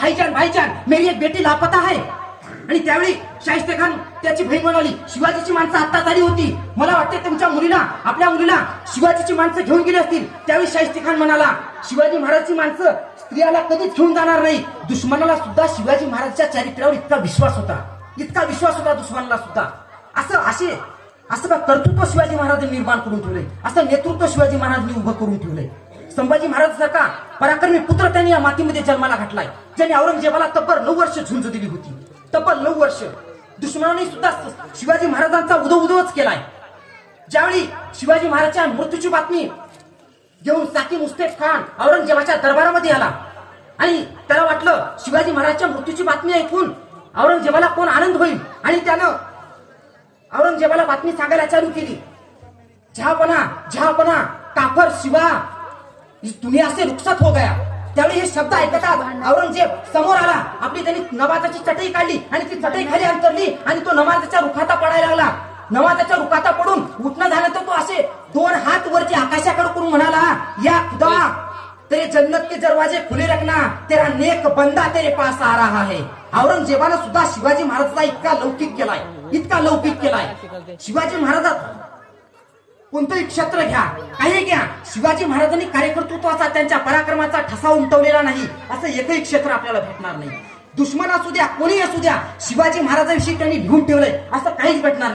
भाईजान भाईजान मेरी एक बेटी लापता है. आणि त्यावेळी शाहिस्ते खान त्याची बहीण म्हणाली, शिवाजीची माणसं आत्ताच आली होती, मला वाटते तुमच्या मुलीला, आपल्या मुलीला शिवाजीची माणसं घेऊन गेली असतील. त्यावेळी शाहिस्ते खान म्हणाला, शिवाजी महाराजची माणसं स्त्रियाला कधीच घेऊन जाणार नाही. दुश्मनाला सुद्धा शिवाजी महाराजच्या चारित्र्यावर इतका विश्वास होता, इतका विश्वास होता दुश्मनाला सुद्धा. असं का कर्तृत्व शिवाजी महाराजांनी निर्माण करून ठेवलंय, असं नेतृत्व शिवाजी महाराजांनी उभं करून ठेवलंय. संभाजी महाराज सारखा पराक्रमी पुत्र त्यांनी या मातीमध्ये जन्माला घातलाय, ज्यांनी औरंगजेबाला तब्बल 9 वर्ष झुंज दिली होती, तब्बल 9 वर्ष. दुश्मनाने सुद्धा शिवाजी महाराजांचा उदोउदोच केलाय. ज्यावेळी शिवाजी महाराजांच्या मृत्यूची बातमी घेऊन साकी मुस्तैद खान औरंगजेबाच्या दरबारामध्ये आला आणि त्याला वाटलं शिवाजी महाराजांच्या मृत्यूची बातमी ऐकून औरंगजेबाला कोण आनंद होईल, आणि त्यानं औरंगजेबाला बातमी सांगायला चालू केली. जहापना काफर शिवा इस दुनिया से रुखसत हो गया. त्यावेळी हे शब्द ऐकतात औरंगजेब समोर आला, आपली त्यांनी नमाजाची चटई काढली आणि ती चटई खाली अंतरली आणि तो नमाजाच्या रुखाता पडायला लागला. नमाजाच्या रुखाता पडून उठणं झालं तर तो असे 2 हात वरती आकाशाकडे करून म्हणाला, या खुदा तेरे जन्नत के दरवाजे खुले रखना, तेरा नेक बंदा तेरे पास आ रहा है. औरंगजेबानं सुद्धा शिवाजी महाराजांचा इतका लौकिक केलाय, इतका लौकिक केलाय. शिवाजी महाराजात कोणतंही क्षेत्र घ्या, काही घ्या, शिवाजी महाराजांनी कार्यकर्तृत्वाचा, त्यांच्या पराक्रमाचा ठसा उमटवलेला नाही असं एकही क्षेत्र आपल्याला भेटणार नाही. दुश्मन असू द्या, कोणी असू द्या, शिवाजी महाराजांविषयी त्यांनी लिहून ठेवलंय असं काहीच भेटणार नाही.